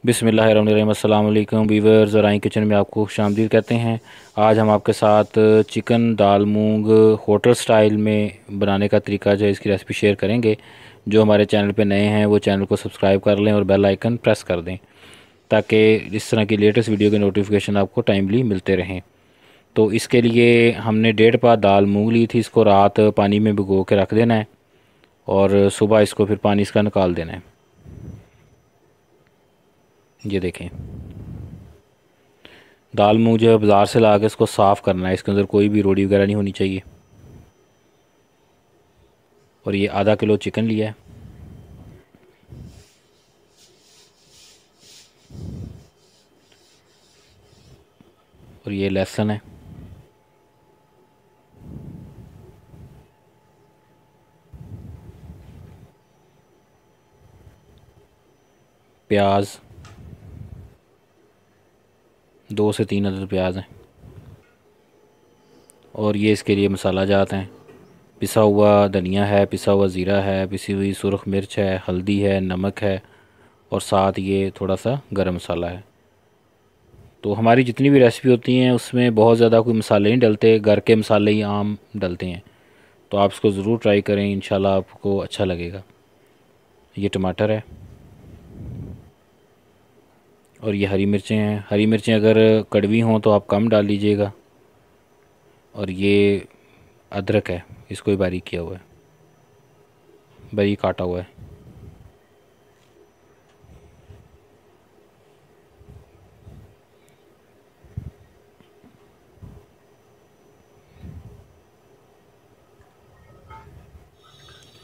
बिस्मिल्लाहिर्रहमानिर्रहीम। अस्सलाम वालेकुम वीवर्स, और आई किचन में आपको खुशामदीद कहते हैं। आज हम आपके साथ चिकन दाल मूंग होटल स्टाइल में बनाने का तरीका जो है इसकी रेसिपी शेयर करेंगे। जो हमारे चैनल पे नए हैं वो चैनल को सब्सक्राइब कर लें और बेल आइकन प्रेस कर दें ताकि इस तरह की लेटेस्ट वीडियो के नोटिफिकेशन आपको टाइमली मिलते रहें। तो इसके लिए हमने 1.5 पा दाल मूंग ली थी। इसको रात पानी में भिगो के रख देना है और सुबह इसको फिर पानी इसका निकाल देना है। ये देखें, दाल मूंग जो है बाज़ार से ला के इसको साफ़ करना है। इसके अंदर कोई भी रोड़ी वगैरह नहीं होनी चाहिए। और ये आधा किलो चिकन लिया है। और ये लहसुन है, प्याज 2 से 3 अदद प्याज हैं। और ये इसके लिए मसाला जात हैं। पिसा हुआ धनिया है, पिसा हुआ ज़ीरा है, पिसी हुई सुरख मिर्च है, हल्दी है, नमक है और साथ ये थोड़ा सा गरम मसाला है। तो हमारी जितनी भी रेसिपी होती हैं उसमें बहुत ज़्यादा कोई मसाले नहीं डलते, घर के मसाले ही आम डलते हैं। तो आप इसको ज़रूर ट्राई करें, इंशाल्लाह आपको अच्छा लगेगा। ये टमाटर है और ये हरी मिर्चें हैं। हरी मिर्चें अगर कड़वी हों तो आप कम डाल लीजिएगा। और ये अदरक है, इसको भी बारीक किया हुआ है, बारीक काटा हुआ है।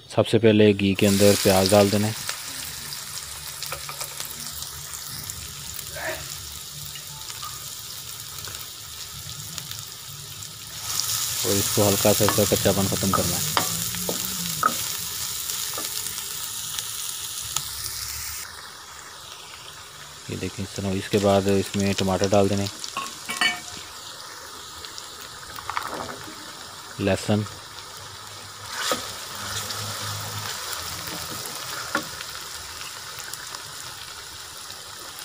सबसे पहले घी के अंदर प्याज डाल देना है। और इसको हल्का सा इसका कच्चापन ख़त्म करना है। ये देखें इस तरह। इसके बाद इसमें टमाटर डाल देने, लहसुन,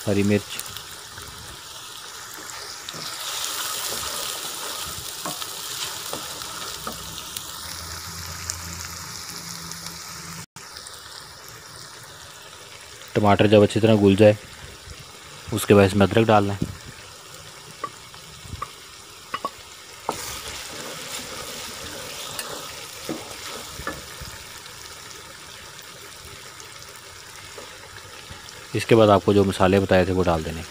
हरी मिर्च, टमाटर जब अच्छी तरह घुल जाए उसके बाद इसमें अदरक डालना है। इसके बाद आपको जो मसाले बताए थे वो डाल देने।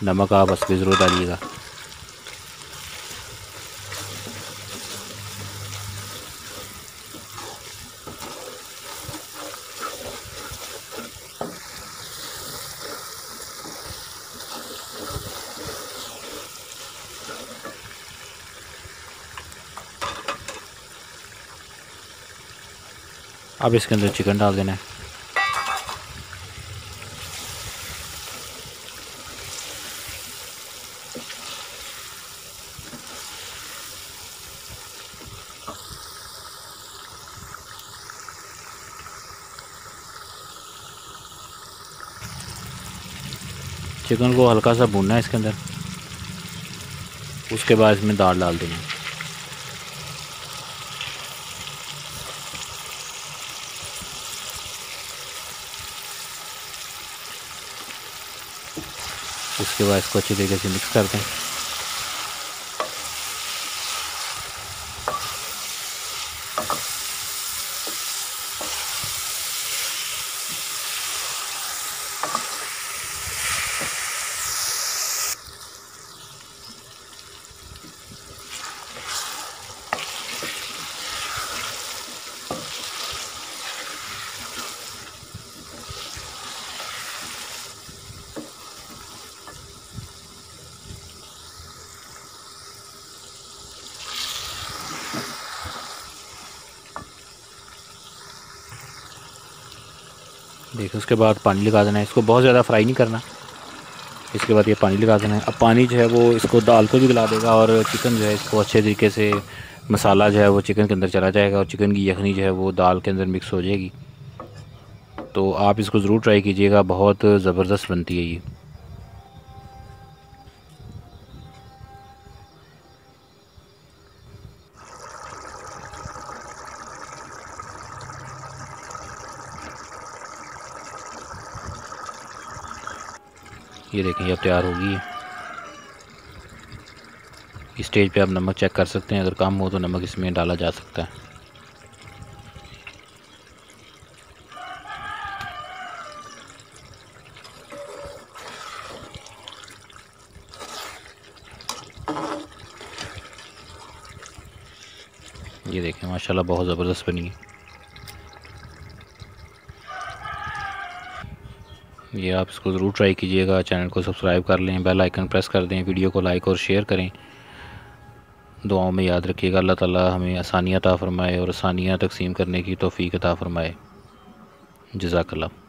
नमक आप बस भी ज़रूर डालिएगा। अब इसके अंदर चिकन डाल देना है। चिकन को हल्का सा भूनना है इसके अंदर। उसके बाद इसमें दाल डाल देनी है। उसके बाद इसको अच्छी तरीके से मिक्स कर दें। देखिए उसके बाद पानी लगा देना है। इसको बहुत ज़्यादा फ्राई नहीं करना। इसके बाद ये पानी लगा देना है। अब पानी जो है वो इसको दाल को भी गला देगा और चिकन जो है इसको अच्छे तरीके से मसाला जो है वो चिकन के अंदर चला जाएगा और चिकन की यखनी जो है वो दाल के अंदर मिक्स हो जाएगी। तो आप इसको ज़रूर ट्राई कीजिएगा, बहुत ज़बरदस्त बनती है ये। ये देखें, ये अब तैयार होगी है। इस स्टेज पे आप नमक चेक कर सकते हैं, अगर कम हो तो नमक इसमें डाला जा सकता है। ये देखें, माशाल्लाह बहुत ज़बरदस्त बनी है। ये आप इसको ज़रूर ट्राई कीजिएगा। चैनल को सब्सक्राइब कर लें, बेल आइकन प्रेस कर दें, वीडियो को लाइक और शेयर करें। दुआओं में याद रखिएगा। अल्लाह ताला हमें आसानियाँ अता फ़रमाए और आसानियाँ तकसीम करने की तौफ़ीक अता फ़रमाए। जज़ाकल्लाह।